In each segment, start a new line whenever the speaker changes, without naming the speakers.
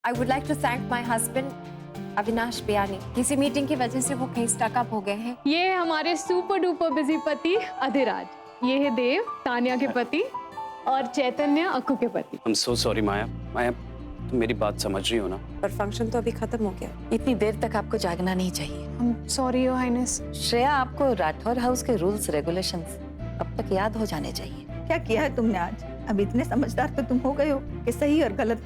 I would like to thank my husband, Avinash Biyani. किसी meeting की वजह से वो कहीं स्टक अप हो गए हैं।
ये है हमारे सुपर डुपर बिजी पति अधिराज, ये है देव तानिया के पति और चैतन्य अक्कू के पति।
I'm so sorry माया। माया तुम मेरी बात समझ रही हो ना?
पर फंक्शन तो अभी खत्म हो गया।
इतनी देर तक आपको जागना नहीं चाहिए।
Sorry your highness.
श्रेया, आपको राठौर हाउस के रूल्स रेगुलेशंस अब तक याद हो जाने चाहिए।
क्या किया है तुमने आज? अब इतने समझदार तो तुम हो गए हो कि सही और गलत।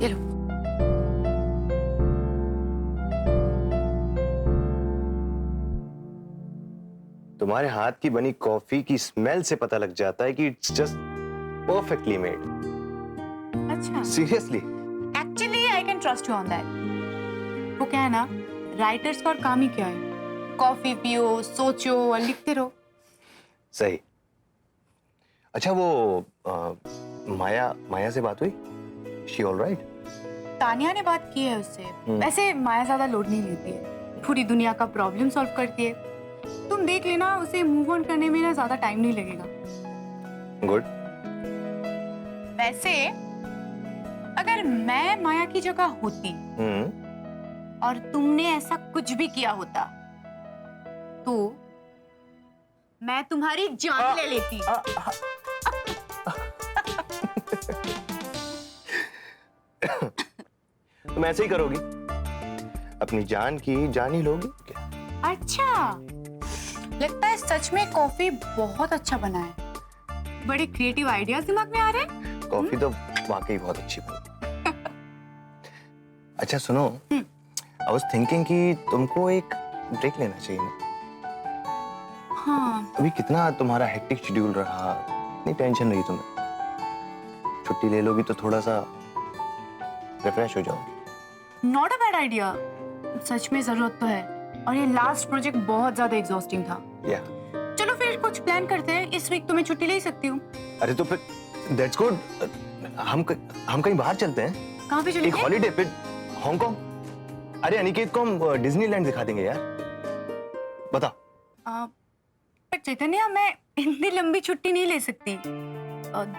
ये लो।
तुम्हारे हाथ की बनी कॉफी की स्मेल से पता लग जाता है कि इट्स जस्ट परफेक्टली मेड।
अच्छा,
seriously.
Actually I can trust you on that. वो क्या है ना, राइटर्स का और काम ही क्या है, कॉफी पियो, सोचो और लिखते रहो।
सही। अच्छा वो माया से बात हुई? She all right?
तानिया ने बात की है उससे। वैसे माया ज्यादा लोड नहीं लेती है, पूरी दुनिया का प्रॉब्लम सॉल्व करती है। तुम देख लेना, उसे मूव ऑन करने में ना ज्यादा टाइम नहीं लगेगा।
गुड।
वैसे अगर मैं माया की जगह होती और तुमने ऐसा कुछ भी किया होता तो मैं तुम्हारी जान ले लेती।
तुम ऐसे ही करोगी? अपनी जान की जान ही लोगी क्या?
अच्छा, लगता है सच में कॉफी बहुत अच्छा बना है। बड़े क्रिएटिव आइडियाज दिमाग में आ रहे हैं।
कॉफी तो वाकई बहुत अच्छी बनी। अच्छा सुनो, आई वाज थिंकिंग कि तुमको एक ब्रेक लेना चाहिए ना?
हाँ,
अभी कितना तुम्हारा हेक्टिक शेड्यूल रहा, इतनी टेंशन रही तुम्हें। छुट्टी ले लोगी तो थोड़ा सा रिफ्रेश हो जाओगी।
Not a bad idea. सच में जरूरत तो है, और ये लास्ट प्रोजेक्ट बहुत ज्यादा एग्जॉस्टिंग था।
या
चलो फिर कुछ प्लान करते हैं। इस वीक तो मैं छुट्टी ले ही सकती हूँ।
अरे तो फिर दैट्स गुड। हम कहीं बाहर चलते हैं।
कहाँ पे
एक
चलेंगे?
हॉलीडे पे, हांगकांग। अरे अनिकेत को हम डिज्नीलैंड दिखा देंगे यार। बता।
पर चैतन्य, मैं इतनी लंबी छुट्टी नहीं ले सकती।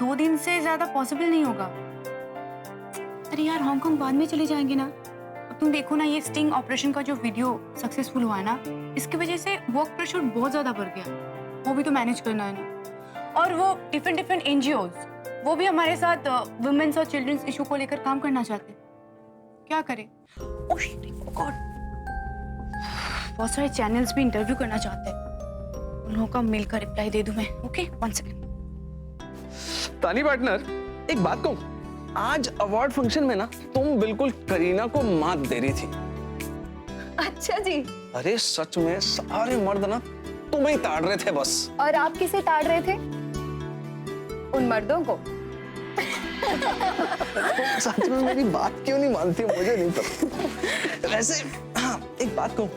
2 दिन से ज्यादा पॉसिबल नहीं होगा। अरे यार, हांगकांग बाद में चले जाएंगे ना। अब तुम देखो ना, ये स्टिंग ऑपरेशन का जो वीडियो सक्सेसफुल हुआ है ना, इसकी वजह से वर्क प्रेशर बहुत ज्यादा बढ़ गया। वो भी तो मैनेज करना है ना। और वो डिफरेंट एनजीओज, वो भी हमारे साथ वुमेन्स और चिल्ड्रंस इशू को लेकर काम करना चाहते हैं। क्या करें? ओह गॉड, बहुत सारे चैनल्स भी इंटरव्यू करना चाहते हैं। उन लोगों का मेल का रिप्लाई दे दूं मैं? Okay, 1 second.
तानी पार्टनर, एक बात कहूं, आज अवार्ड फंक्शन में ना तुम बिल्कुल करीना को मात दे रही थी।
अच्छा जी।
अरे सच में सारे मर्द ना तुम्हें ही ताड़ रहे थे बस।
और आप किसे ताड़ रहे थे? उन मर्दों को।
सच में मेरी बात क्यों नहीं मानती, मुझे नहीं पता। वैसे एक बात कहूं,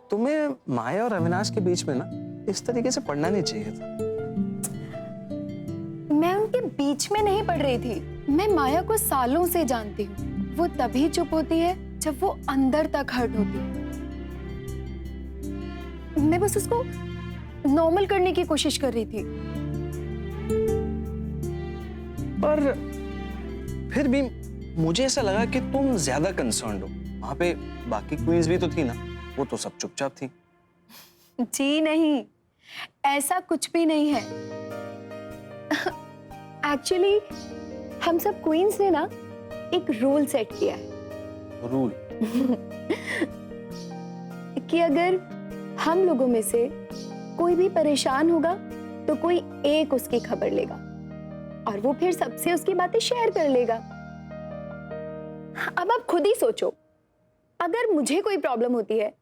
तुम्हें माया और अविनाश के बीच में ना इस तरीके से पढ़ना नहीं चाहिए था।
मैं उनके बीच में नहीं पढ़ रही थी। मैं माया को सालों से जानती हूँ। वो तभी चुप होती है जब वो अंदर तक हर्ट होती है। मैं बस उसको नॉर्मल करने की कोशिश कर रही थी।
पर फिर भी मुझे ऐसा लगा कि तुम ज्यादा कंसर्न्ड हो। वहां पे बाकी क्वींस भी तो थी ना, वो तो सब चुपचाप थी।
जी नहीं, ऐसा कुछ भी नहीं है। एक्चुअली हम सब क्वींस ने ना एक रूल सेट किया है।
रूल?
कि अगर हम लोगों में से कोई भी परेशान होगा तो कोई एक उसकी खबर लेगा और वो फिर सबसे उसकी बातें शेयर कर लेगा। अब आप खुद ही सोचो, अगर मुझे कोई प्रॉब्लम होती है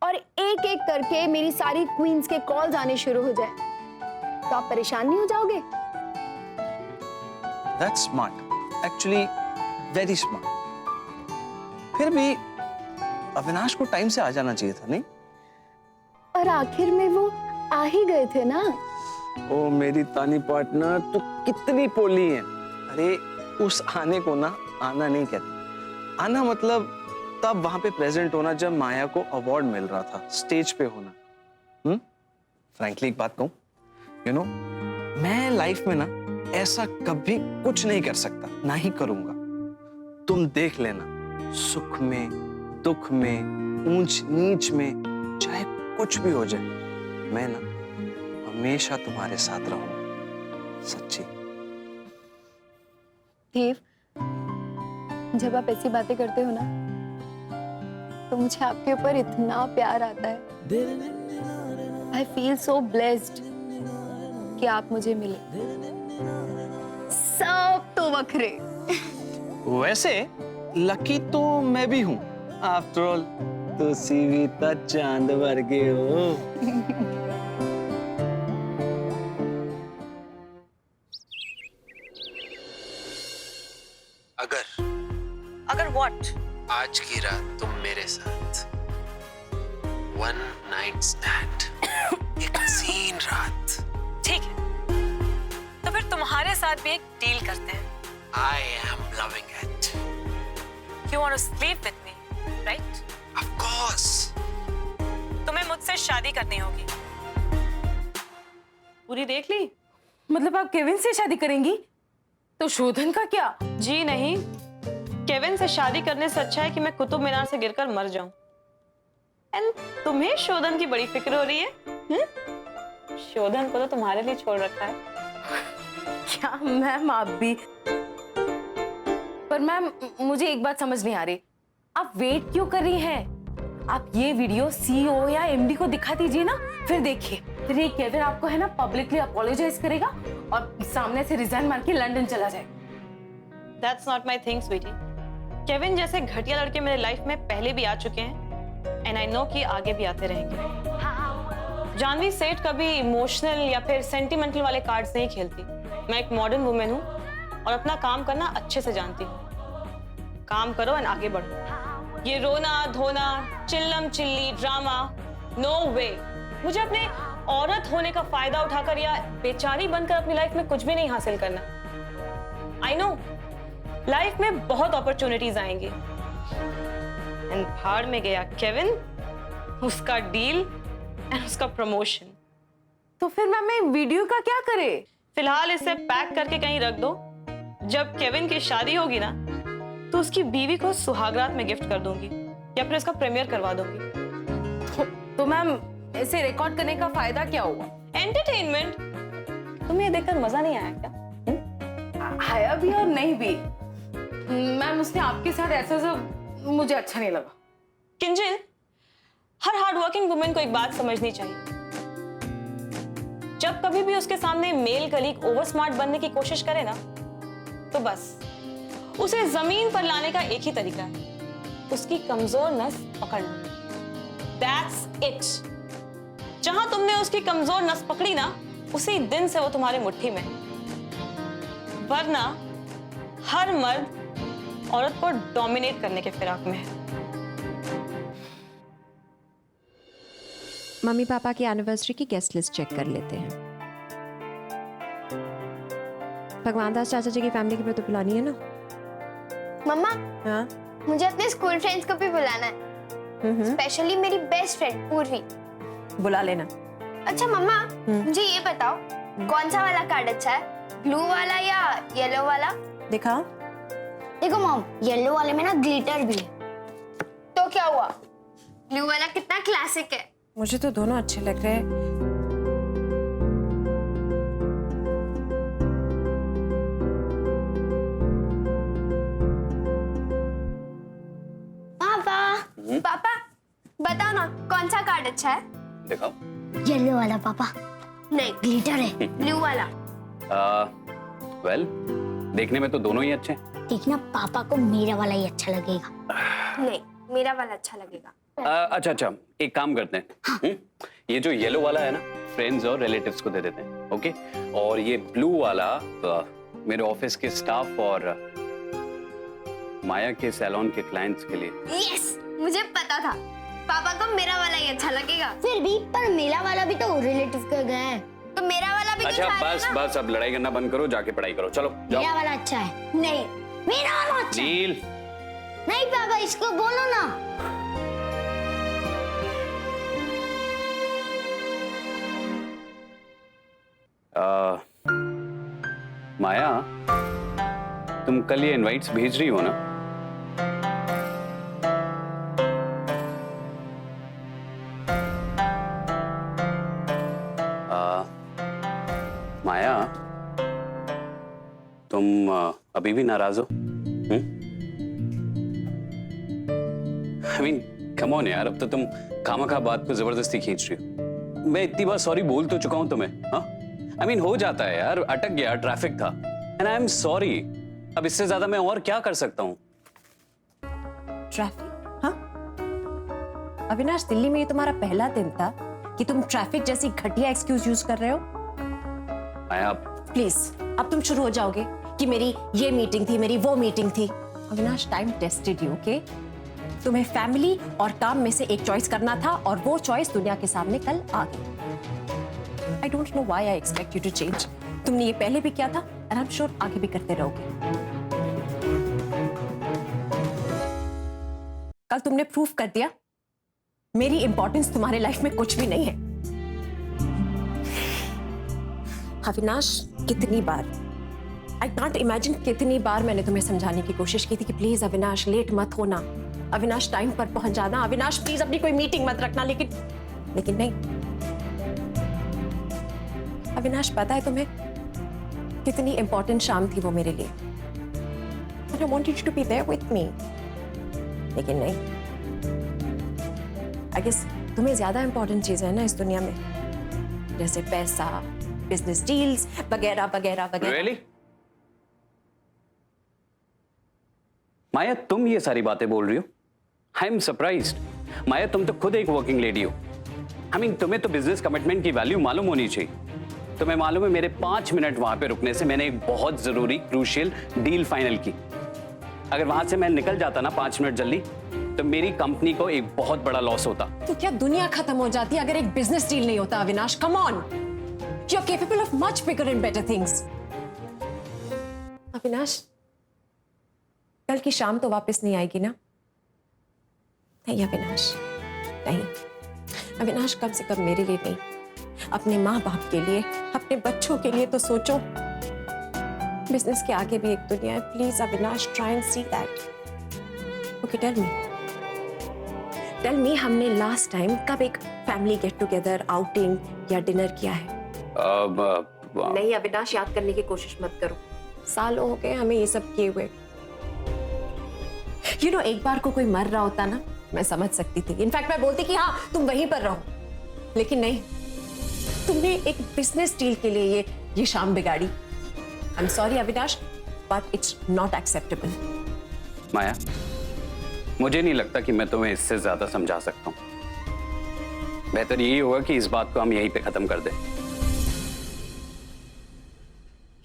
और एक एक करके मेरी सारी क्वींस के कॉल्स आने शुरू हो जाए तो आप परेशान नहीं हो जाओगे?
That's smart. Actually, very smart. फिर भी अविनाश को टाइम से आ जाना चाहिए था, नहीं?
और आखिर में वो आ ही गए थे ना।
ओ मेरी तानी पार्टनर, तू कितनी पोली है। अरे उस आने को ना आना नहीं कहते। आना मतलब तब वहां पे प्रेजेंट होना जब माया को अवार्ड मिल रहा था, स्टेज पे होना। फ्रैंकली एक बात कहूं, यू नो, मैं लाइफ में ना ऐसा कभी कुछ नहीं कर सकता, ना ही करूंगा। तुम देख लेना, सुख में, दुख में, ऊंच नीच में, चाहे कुछ भी हो जाए, मैं ना हमेशा तुम्हारे साथ रहूंगा, सच्ची।
देव, जब आप ऐसी बातें करते हो ना, तो मुझे आपके ऊपर इतना प्यार आता है। I feel so blessed कि आप मुझे मिले। सब तो वखरे।
वैसे लकी तो मैं भी हूं, आफ्टर ऑल तो सीवीता चांद वर्गे हो।
अगर व्हाट?
आज की रात तुम मेरे साथ, वन नाइट स्टैंड, एक हसीन रात।
ठीक है, तो फिर तुम्हारे साथ भी एक डील करते हैं।
I am loving it.
You want to sleep with me, right?
Of course.
तुम्हें मुझसे शादी करनी होगी। पूरी देख ली?
मतलब आप केविन से शादी करेंगी? तो शोधन का क्या?
जी नहीं, केविन से शादी करने से अच्छा है कि मैं कुतुब मीनार से गिरकर मर जाऊं। एंड तुम्हें शोधन की बड़ी फिक्र हो रही है? शोधन को तो तुम्हारे लिए छोड़ रखा है।
क्या मैम आप भी? पर मैम मुझे एक बात समझ नहीं आ रही, आप वेट क्यों कर रही हैं? आप ये वीडियो सीईओ या एमडी को दिखा दीजिए ना, फिर देखिए, फिर ये केविन आपको है ना पब्लिकली अपोलोजाइज करेगा और सामने से रिजाइन मार के लंदन चला जाएगा।
That's not my thing, sweetie. Kevin जैसे घटिया लड़के मेरे लाइफ में पहले भी आ चुके हैं एंड आई नो कि आगे भी आते रहेंगे। जानवी सेठ कभी इमोशनल या फिर सेंटिमेंटल वाले कार्ड्स नहीं खेलती। मैं एक मॉडर्न वुमेन हूँ और अपना काम करना अच्छे से जानती हूँ। काम करो एंड आगे बढ़ो। ये रोना धोना, चिल्लम चिल्ली, ड्रामा, नो वे। मुझे अपने औरत होने का फायदा उठाकर या बेचारी बनकर अपनी लाइफ में कुछ भी नहीं हासिल करना। आई नो लाइफ में बहुत अपॉर्चुनिटीज आएंगी एंड भाड़ में गया केविन, उसका डील एंड उसका प्रमोशन।
तो फिर मैम मैं वीडियो का क्या करे?
फिलहाल इसे पैक करके कहीं रख दो। जब केविन की शादी होगी ना, तो उसकी बीवी को सुहागरात में गिफ्ट कर दूंगी या फिर इसका प्रीमियर करवा दूंगी।
तो मैम इसे रिकॉर्ड करने का फायदा क्या हुआ?
एंटरटेनमेंट। तुम्हें देखकर मजा नहीं आया क्या?
आया भी और नहीं भी। मैम उसने आपके साथ ऐसा सब मुझे अच्छा नहीं लगा।
किंजल, हर हार्ड वर्किंग वुमेन को एक बात समझनी चाहिए। जब कभी भी उसके सामने मेल कलीग ओवर स्मार्ट बनने की कोशिश करे ना, तो बस उसे जमीन पर लाने का एक ही तरीका है, उसकी कमजोर नस पकड़ना। That's it. जहां तुमने उसकी कमजोर नस पकड़ी ना, उसी दिन से वो तुम्हारे मुट्ठी में। वरना हर मर्द औरत को डोमिनेट करने के फिराक में है।
मम्मी पापा की एनिवर्सरी की गेस्ट लिस्ट चेक कर लेते हैं। भगवान दास चाचा जी की फैमिली की भी तो बुलानी है ना?
मम्मा,
हाँ?
मुझे अपने स्कूल फ्रेंड्स को भी बुलाना है, स्पेशली मेरी बेस्ट फ्रेंड पूर्वी।
बुला लेना।
अच्छा मम्मा, मुझे ये बताओ, कौन सा वाला कार्ड अच्छा है, ब्लू वाला या येलो वाला?
दिखाओ।
देखो मॉम, येलो वाले में ना ग्लिटर भी है। तो क्या हुआ, ब्लू वाला कितना क्लासिक है।
मुझे तो दोनों अच्छे लग रहे हैं।
पापा, पापा बताओ ना कौन सा कार्ड अच्छा है?
दिखाओ।
येलो वाला पापा। नहीं, ग्लिटर है, ब्लू वाला।
वेल, देखने में तो दोनों ही अच्छे हैं।
देखना, पापा को मेरा वाला ही अच्छा लगेगा। नहीं, मेरा वाला अच्छा लगेगा।
अच्छा अच्छा, एक काम करते हैं। ये जो येलो वाला है ना, फ्रेंड्स और रिलेटिव्स को दे देते हैं, ओके? और ये ब्लू वाला मेरे ऑफिस के स्टाफ और माया के सैलून के क्लाइंट्स के लिए।
यस, मुझे पता था पापा को मेरा वाला ही अच्छा लगेगा। फिर भी पर मेरा वाला भी तो रिलेटिव का गया है, तो मेरा वाला भी
अच्छा बस बस, अब लड़ाई करना बंद करो, जाके पढ़ाई करो, चलो जाओ।
मेरा वाला अच्छा है। नहीं, मेरा वाला अच्छा है।
नील,
नहीं पापा, इसको बोलो ना।
माया, तुम कल ये इनवाइट्स भेज रही हो ना? माया, तुम अभी भी नाराज हो? आई मीन कम ऑन यार, अब तो तुम खामखा बात को जबरदस्ती खींच रही हो। मैं इतनी बार सॉरी बोल तो चुका हूं तुम्हें। हाँ, आई मीन हो जाता है यार, अटक गया, ट्रैफिक था, एंड आई एम सॉरी। अब इससे ज्यादा मैं और क्या कर सकता हूँ?
ट्रैफिक? हाँ अविनाश, दिल्ली में ये तुम्हारा पहला दिन था कि तुम ट्रैफिक जैसी घटिया एक्सक्यूज यूज कर रहे हो?
माया,
प्लीज अब तुम शुरू हो जाओगे कि मेरी ये मीटिंग थी, मेरी वो मीटिंग थी। Avinash, time tested you, okay? तुम्हें फैमिली और काम में से एक चॉइस करना था और वो चॉइस दुनिया के सामने कल आ गई। I don't know why I expect you to change. तुमने ये पहले भी किया था एंड आई एम श्योर आगे भी करते रहोगे। कल तुमने प्रूफ कर दिया मेरी इंपॉर्टेंस तुम्हारे लाइफ में कुछ भी नहीं है। अविनाश, कितनी बार, आई कांट इमेजिन कितनी बार मैंने तुम्हें समझाने की कोशिश की थी कि प्लीज अविनाश लेट मत होना, अविनाश टाइम पर पहुंच जाना, अविनाश प्लीज अपनी कोई मीटिंग मत रखना, लेकिन नहीं। अविनाश, पता है तुम्हें कितनी इंपॉर्टेंट शाम थी वो मेरे लिए, and I wanted you to be there with me, लेकिन नहीं। I guess तुम्हें ज्यादा इंपॉर्टेंट चीजें है ना इस दुनिया में, जैसे पैसा, बिजनेस डील्स वगैरह वगैरह वगैरह।
Really? माया, तुम ये सारी बातें बोल रही हो? I am surprised. माया, तुम तो खुद एक वर्किंग लेडी हो। आई मीन तुम्हें तो बिजनेस कमिटमेंट की वैल्यू मालूम होनी चाहिए। तुम्हें मालूम है मेरे 5 मिनट वहां पे रुकने से मैंने एक बहुत जरूरी क्रूशियल डील फाइनल की। अगर वहां से मैं निकल जाता ना 5 मिनट जल्दी, तो मेरी कंपनी को एक बहुत बड़ा लॉस होता।
तो क्या दुनिया खत्म हो जाती अगर एक बिजनेस डील नहीं होता? Avinash, come on, you are capable of much bigger and better things. Avinash, कल की शाम तो वापस नहीं आएगी ना? नहीं अविनाश, नहीं। अविनाश, कम से कम मेरे लिए नहीं, अपने माँ बाप के लिए, अपने बच्चों के लिए तो सोचो। बिजनेस के आगे भी एक दुनिया है। Please Avinash, try and see that. Okay, tell me हमने लास्ट टाइम कब एक फैमिली गेट टुगेदर, आउटिंग या डिनर किया है? नहीं अविनाश, याद करने की कोशिश मत करो, सालों हो गए हमें ये सब किए हुए। You know, एक बार को कोई मर रहा होता ना, मैं समझ सकती थी, इनफैक्ट मैं बोलती कि हाँ तुम वहीं पर रहो, लेकिन नहीं, तुमने एक बिजनेस डील के लिए ये शाम बिगाड़ी। I am sorry Avinash, but it's not acceptable.
Maya, मुझे नहीं लगता कि मैं तुम्हें इससे ज्यादा समझा सकता हूं। बेहतर यही होगा कि इस बात को हम यहीं पे खत्म कर दें।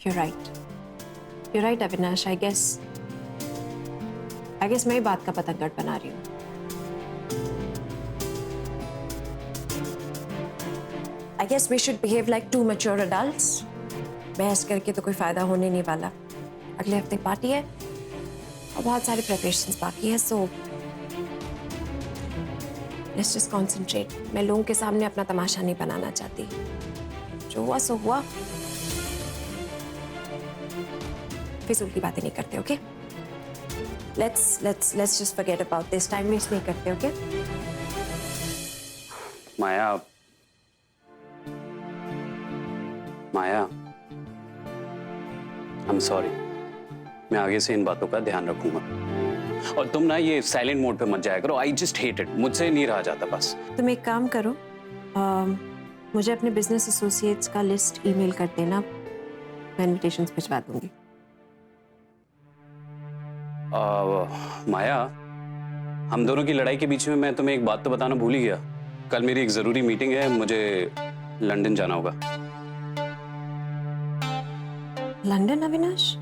You're right Avinash. I guess मैं बात का पतंगड़ बना रही हूँ। I guess we should behave like two mature adults. बहस करके तो कोई फायदा होने नहीं वाला। अगले हफ्ते पार्टी है और बहुत सारे प्रिपरेशंस बाकी है, so let's just concentrate. मैं लोगों के सामने अपना तमाशा नहीं बनाना चाहती। जो हुआ सो हुआ, फिजूल की बातें नहीं करते, okay? Let's just forget about this. Time waste नहीं करते, ओके?
Maya, I'm sorry. मैं आगे से इन बातों का ध्यान रखूंगा। और तुम ना ये साइलेंट मोड पे मत जाया करो। I just hate it. मुझसे नहीं रहा जाता बस।
तुम एक काम करो, मुझे अपने बिजनेस एसोसिएट्स का लिस्ट ईमेल कर देना, मैं इनविटेशंस भिजवा दूंगी।
माया, हम दोनों की लड़ाई के बीच में मैं तुम्हें एक बात तो बताना भूल ही गया। कल मेरी एक जरूरी मीटिंग है, मुझे लंदन जाना होगा।
लंदन अविनाश?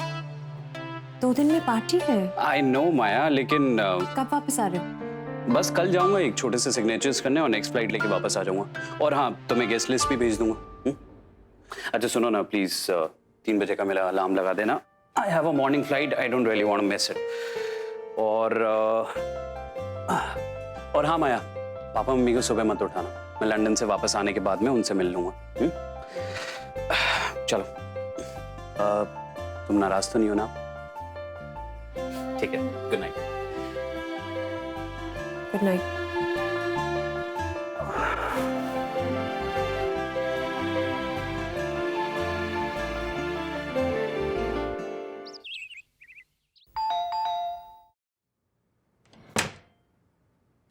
2 दिन में पार्टी है।
आई नो माया, लेकिन
कब वापस आ रहे हो?
बस कल जाऊंगा एक छोटे से सिग्नेचर्स करने और नेक्स्ट फ्लाइट लेके वापस आ जाऊंगा। और हाँ, तुम्हें गेस्ट लिस्ट भी भेज दूंगा। अच्छा सुनो ना प्लीज, 3 बजे का मेरा अलार्म लगा देना। I have a morning flight, I don't really want to miss it. और हाँ माया, पापा मम्मी को सुबह मत उठाना, मैं लंदन से वापस आने के बाद में उनसे मिल लूंगा। चलो तुम नाराज तो नहीं हो ना? ठीक है, गुड नाइट।
Good night.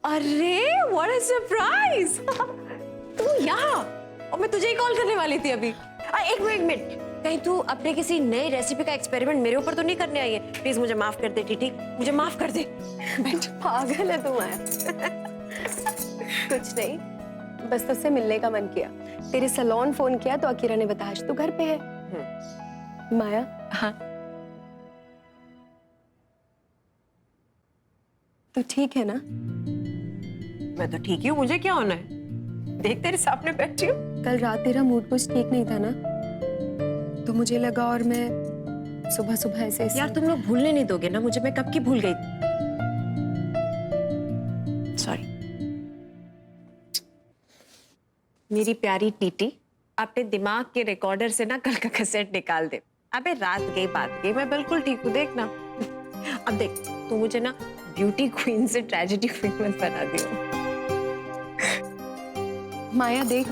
अरे व्हाट अ सरप्राइज! तू यहाँ, और मैं तुझे ही कॉल करने वाली थी अभी। एक मिनट, कहीं तू अपने किसी नई रेसिपी का एक्सपेरिमेंट मेरे ऊपर तो नहीं करने आई है? प्लीज मुझे माफ कर दे टीटी, मुझे माफ कर दे।
पागल है तुम आया। कुछ नहीं, बस तुझसे मिलने का मन किया। तेरे सैलून फोन किया तो अकीरा ने बताया आज तू घर पे है। माया,
हाँ
तू ठीक है ना?
मैं तो ठीक ही हूँ, मुझे क्या होना है? देख तेरे सामने बैठी हूँ।
कल रात तेरा मूड कुछ ठीक नहीं था ना, तो मुझे लगा, और मैं सुबह सुबह ऐसे
यार तुम लोग भूलने नहीं दोगे ना मुझे? मैं कब की भूल गई। सॉरी। मेरी प्यारी टीटी, अपने दिमाग के रिकॉर्डर से ना कल का कैसेट निकाल दे। अबे रात गई बात गई, मैं बिल्कुल ठीक हूँ, देख ना। अब देख, तू मुझे ना ब्यूटी क्वीन से ट्रेजेडी क्वीन मत बना दियो।
माया देख,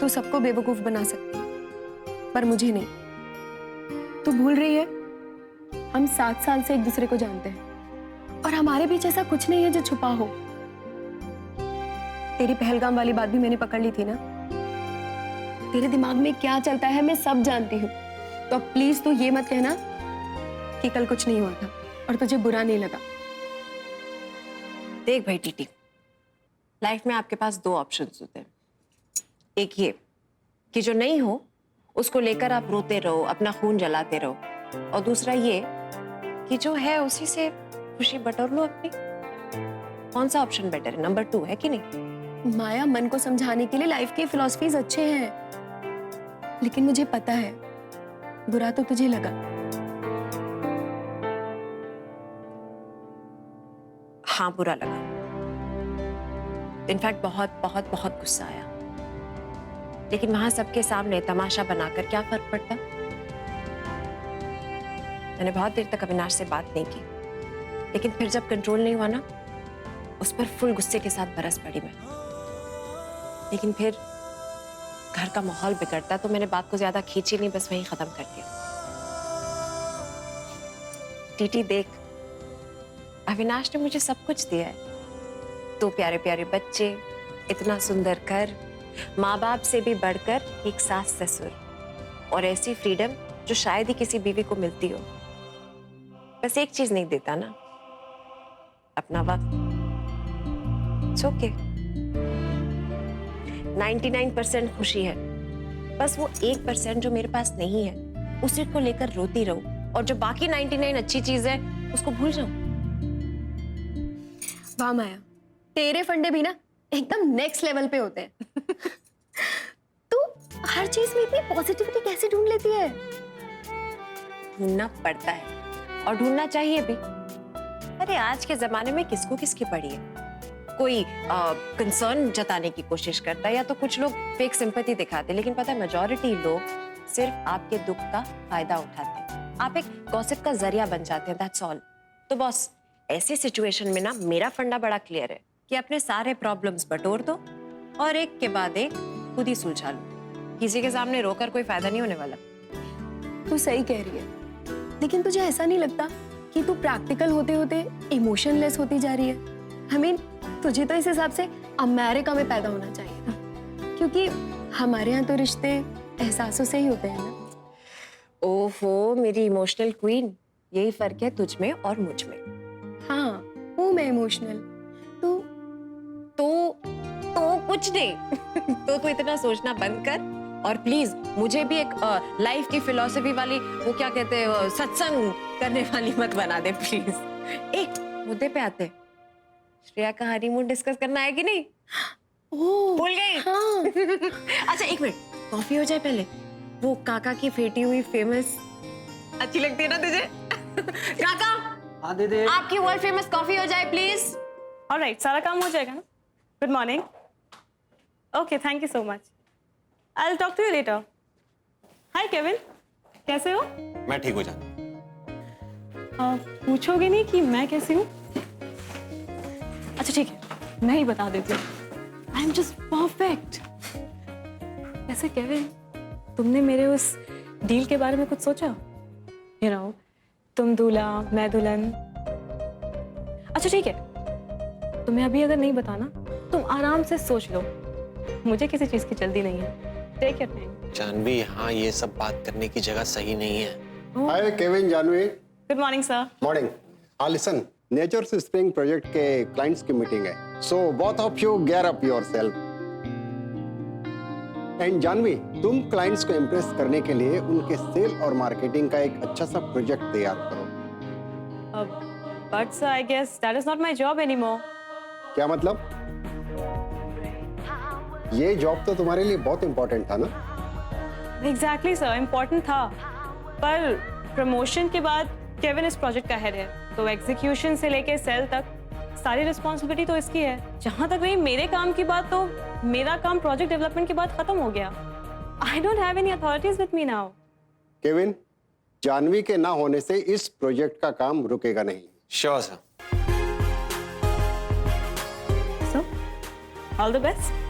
तू सबको बेवकूफ बना सकती है, पर मुझे नहीं। तू भूल रही है, हम 7 साल से एक दूसरे को जानते हैं, और हमारे बीच ऐसा कुछ नहीं है जो छुपा हो। तेरी पहलगाम वाली बात भी मैंने पकड़ ली थी ना। तेरे दिमाग में क्या चलता है मैं सब जानती हूँ, तो प्लीज तू ये मत कहना कि कल कुछ नहीं हुआ था और तुझे बुरा नहीं लगा।
देख भाई टीटी, लाइफ में आपके पास 2 ऑप्शंस होते हैं। एक ये कि जो नहीं हो उसको लेकर आप रोते रहो, अपना खून जलाते रहो, और दूसरा ये कि जो है उसी से खुशी बटोर लो अपनी। कौन सा ऑप्शन बेटर है? नंबर 2 है कि नहीं?
माया, मन को समझाने के लिए लाइफ के फिलॉसफीज अच्छे हैं, लेकिन मुझे पता है बुरा तो तुझे लगा।
हाँ बुरा लगा, इनफैक्ट बहुत बहुत बहुत गुस्सा आया, लेकिन वहां सबके सामने तमाशा बनाकर क्या फर्क पड़ता? मैंने बहुत देर तक अविनाश से बात नहीं की, लेकिन फिर जब कंट्रोल नहीं हुआ ना, उस पर फुल गुस्से के साथ बरस पड़ी मैं। लेकिन फिर घर का माहौल बिगड़ता तो मैंने बात को ज्यादा खींची नहीं, बस वहीं खत्म कर दिया। टीटी देख, अविनाश ने मुझे सब कुछ दिया है। 2 प्यारे प्यारे बच्चे, इतना सुंदर घर, माँ बाप से भी बढ़कर एक सास ससुर, और ऐसी फ्रीडम जो शायद ही किसी बीवी को मिलती हो। बस एक चीज नहीं देता ना, अपना वक्त। It's okay. 99% खुशी है, बस वो 1% जो मेरे पास नहीं है उसी को लेकर रोती रहूं, और जो बाकी 99 अच्छी चीज है उसको भूल जाऊं।
वाह माया, तेरे फंडे भी ना एकदम नेक्स्ट लेवल पे होते हैं। तू हर चीज में इतनी पॉजिटिविटी कैसे ढूंढ लेती है?
ढूंढना पड़ता है और ढूंढना चाहिए भी। अरे आज के जमाने में किसको किसकी पड़ी है? कोई कंसर्न जताने की कोशिश करता है, या तो कुछ लोग फेक सिंपैथी दिखाते, लेकिन पता है मेजॉरिटी लोग सिर्फ आपके दुख का फायदा उठाते हैं। आप एक गॉसिप का जरिया बन जाते हैं, दैट्स ऑल। तो बॉस, ऐसी सिचुएशन में ना मेरा फंडा बड़ा क्लियर है कि अपने सारे प्रॉब्लम्स बटोर दो और एक के बाद एक खुद ही सुलझा लो। किसी के सामने रोकर कोई फायदा नहीं होने वाला।
तू सही कह रही है, लेकिन तुझे ऐसा नहीं लगता कि तू प्रैक्टिकल होते होते इमोशनलेस होती जा रही है? I mean, तुझे तो इस हिसाब से अमेरिका में पैदा होना चाहिए था, क्योंकि हमारे यहाँ तो रिश्ते एहसासों से ही होते हैं ना।
ओहो मेरी इमोशनल क्वीन, यही फर्क है तुझ में और मुझ में।
हाँ, हूँ मैं इमोशनल।
तो कुछ नहीं। तो तू इतना सोचना बंद कर, और प्लीज मुझे भी एक लाइफ की फिलॉसफी वाली, वो क्या कहते हैं, सत्संग करने वाली मत बना दे प्लीज। एक मुद्दे पे आते, श्रेया का हनीमून डिस्कस करना है कि नहीं?
ओह,
भूल गई?
हाँ।
अच्छा एक मिनट, कॉफी हो जाए पहले। वो काका की फेटी हुई फेमस अच्छी लगती है ना तुझे? काका,
हाँ दीदी,
आपकी वर्ल्ड फेमस कॉफी हो जाए प्लीज।
ऑलराइट, सारा काम हो जाएगा ना? Good morning. Okay, thank you so much. I will talk to you later. Hi Kevin, कैसे हो?
मैं ठीक हो जाऊँ।
पूछोगे नहीं कि मैं कैसी हूँ? अच्छा ठीक है, मैं ही बता देती हूँ। I am just perfect. ऐसे केविन, तुमने मेरे उस डील के बारे में कुछ सोचा? यू नो, तुम दूल्हा मैं दुल्हन। अच्छा ठीक है, तुम्हें अभी अगर नहीं बताना तुम आराम से सोच लो, मुझे किसी चीज की जल्दी नहीं है। Take your time.
जानवी, यहाँ ये सब बात करने की जगह सही नहीं है।
Hi Kevin, Janvi.
Good morning sir.
Morning. हाँ लिसन, नेचर्स स्प्रिंग प्रोजेक्ट के क्लाइंट्स की मीटिंग है, so both of you gear up yourself. And Janvi, तुम क्लाइंट्स को इम्प्रेस करने के लिए उनके सेल और मार्केटिंग का एक अच्छा सा प्रोजेक्ट तैयार करो।
But sir, I guess that is not my job anymore.
क्या मतलब? ये जॉब तो तुम्हारे लिए बहुत इंपॉर्टेंट था ना?
एग्जैक्टली सर, इम्पोर्टेंट था, पर प्रमोशन के बाद केविन इस प्रोजेक्ट का हेड है, तो एग्जीक्यूशन से लेके सेल तक सारी रिस्पॉन्सिबिलिटी तो इसकी है। जहां तक रही मेरे काम की बात, तो मेरा काम प्रोजेक्ट डेवलपमेंट के बाद खत्म हो गया। I don't have any authorities with me now.
Kevin, Janvi के ना होने से इस प्रोजेक्ट का काम रुकेगा नहीं।
Sure sir.
So all the best.